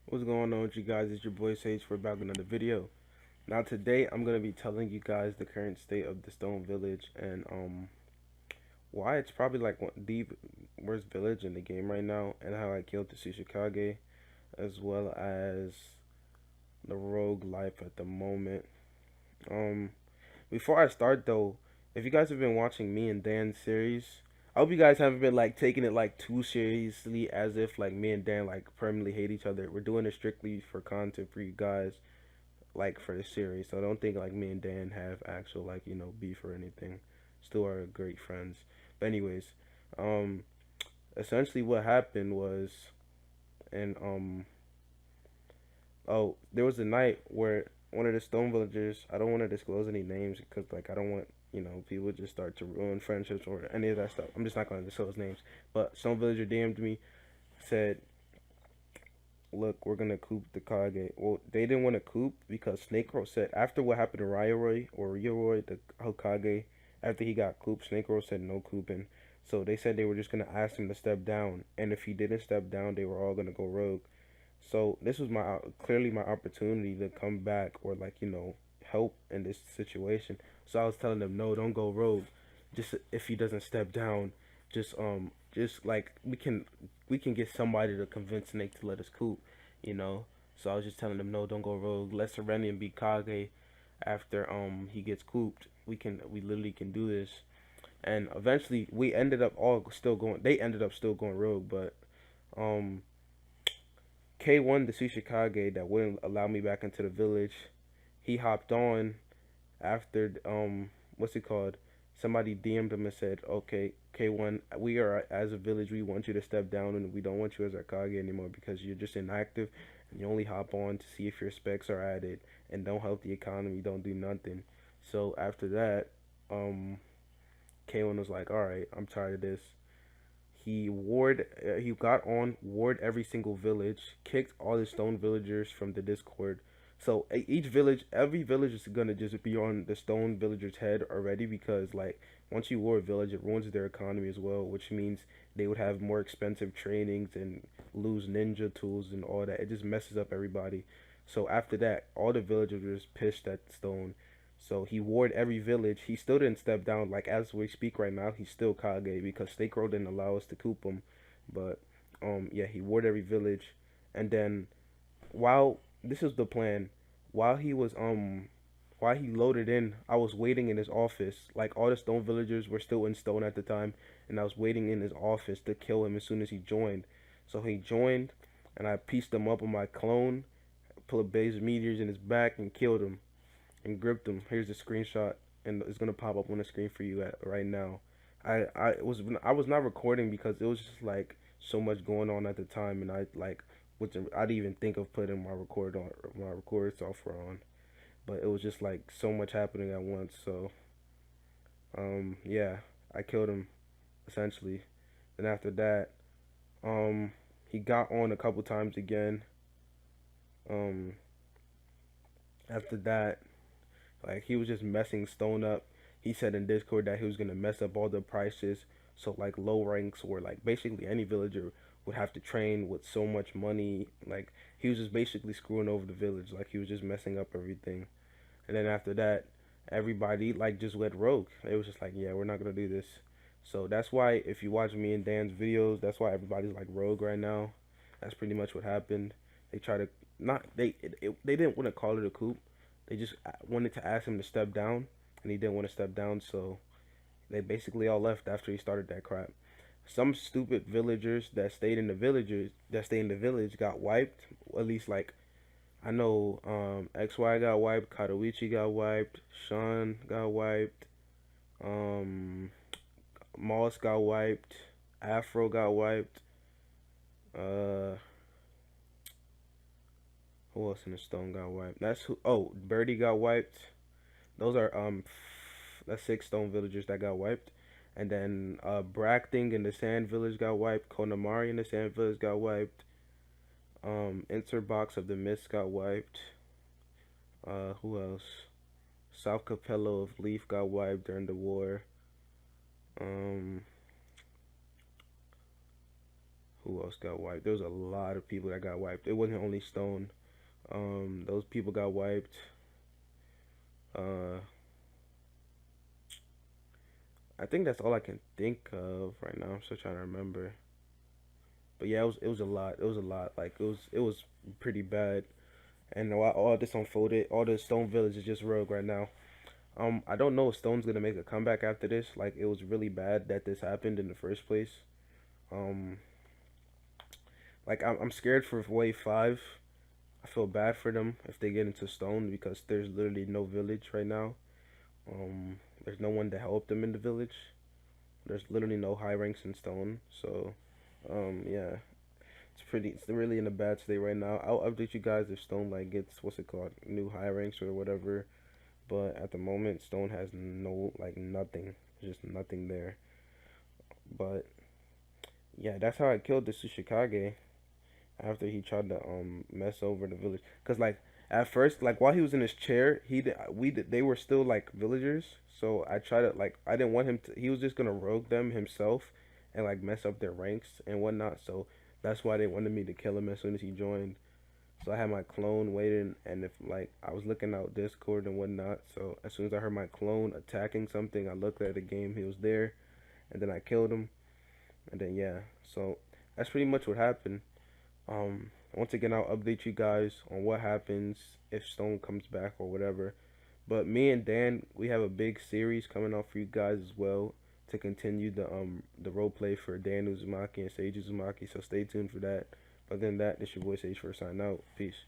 What's going on with you guys? It's your boy Sage for back with another video. Now today I'm gonna be telling you guys the current state of the Stone Village and why it's probably like the worst village in the game right now, and how I killed the Tsuchikage, as well as the rogue life at the moment. Um Before I start though, if you guys have been watching me and Dan's series, I hope you guys haven't been like taking it like too seriously, as if like me and Dan like permanently hate each other. We're doing it strictly for content for you guys, like for the series. So don't think like me and Dan have actual like beef or anything. Still are great friends. But anyways, um, essentially what happened was, and oh, there was a night where one of the Stone Villagers. I don't want to disclose any names because like I don't want people just start to ruin friendships or any of that stuff. I'm just not gonna disclose names. But Stone Villager DM'd me, said, look, we're gonna coup the Kage. Well, they didn't want to coup because Snake Roll said after what happened to Ryoroy, the Hokage, after he got cooped, Snake Roll said no cooping. So they said they were just gonna ask him to step down, and if he didn't step down, they were all gonna go rogue. So this was my clearly my opportunity to come back or like help in this situation. So I was telling them, no, don't go rogue. Just if he doesn't step down, just like we can get somebody to convince Snake to let us coup, you know. So I was just telling them, no, don't go rogue. Let Serenian be Kage after he gets cooped. We literally can do this. And eventually we ended up all still going. They ended up still going rogue, but um K1, the Tsuchikage that wouldn't allow me back into the village, he hopped on after what's it called? Somebody DM'd him and said, "Okay, K1, we are as a village, we want you to step down, and we don't want you as our Kage anymore because you're just inactive, and you only hop on to see if your specs are added, and don't help the economy, don't do nothing." So after that, um, K1 was like, "All right, I'm tired of this." He got on, ward every single village, kicked all the stone villagers from the Discord. So every village is gonna just be on the stone villager's head already, because like once you war a village, it ruins their economy as well, which means they would have more expensive trainings and lose ninja tools and all that. It just messes up everybody. So after that, all the villagers were just pissed at Stone. So he ward every village. He still didn't step down. Like as we speak right now, he's still Kage because Snake Road didn't allow us to coop him. But yeah, he ward every village, and then while this is the plan, while he was while he loaded in, I was waiting in his office. Like all the stone villagers were still in stone at the time, and I was waiting in his office to kill him as soon as he joined. So he joined, and I pieced him up on my clone, put a base of meteors in his back, and killed him and gripped him. Here's the screenshot, and it's gonna pop up on the screen for you right now. I was not recording because it was just like so much going on at the time, and I didn't even think of putting my record software on, but it was just like so much happening at once. So yeah, I killed him essentially. Then after that, he got on a couple times again. Um, After that, like he was just messing Stone up. He said in Discord that he was gonna mess up all the prices. So like low ranks or like basically any villager would have to train with so much money. Like he was just basically screwing over the village. Like he was just messing up everything. And then after that, everybody like just went rogue. It was just like, yeah, we're not gonna do this. So that's why if you watch me and Dan's videos, that's why everybody's like rogue right now. That's pretty much what happened. They try to not they didn't want to call it a coup. They just wanted to ask him to step down, and he didn't want to step down. So they basically all left after he started that crap. Some stupid villagers that stayed in the village got wiped. At least like I know XY got wiped, Katowichi got wiped, Sean got wiped, um Moss got wiped, Afro got wiped, uh who else in the stone got wiped? That's who Birdie got wiped. Those are that's six stone villagers that got wiped. And then Bracting in the Sand Village got wiped, Konamari in the Sand Village got wiped, Interbox of the Mist got wiped. Who else? South Capello of Leaf got wiped during the war. Um, Who else got wiped? There was a lot of people that got wiped. It wasn't only Stone. Those people got wiped. Uh, I think that's all I can think of right now. I'm still trying to remember. But yeah, it was a lot. It was a lot. Like it was pretty bad. And while all this unfolded, all the Stone Village is just rogue right now. I don't know if Stone's gonna make a comeback after this. Like it was really bad that this happened in the first place. Um, like I'm scared for Wave 5. I feel bad for them if they get into Stone because there's literally no village right now. There's no one to help them in the village. There's literally no high ranks in Stone. So, yeah, it's really in a bad state right now. I'll update you guys if Stone like gets what's it called, new high ranks or whatever. But at the moment, Stone has no like nothing, just nothing there. But yeah, that's how I killed the Tsuchikage after he tried to mess over the village. Cause like at first, like while he was in his chair, they were still like villagers. So I tried to like I didn't want him to. He was just gonna rogue them himself and like mess up their ranks and whatnot. So that's why they wanted me to kill him as soon as he joined. So I had my clone waiting, and if like I was looking out Discord and whatnot. So as soon as I heard my clone attacking something, I looked at the game. He was there, and then I killed him. And then yeah, so that's pretty much what happened. Once again, I'll update you guys on what happens if Stone comes back or whatever. But me and Dan, we have a big series coming out for you guys as well to continue the role play for Dan Uzumaki and Sage Uzumaki. So stay tuned for that. But then that, this your boy Sage for sign out. Peace.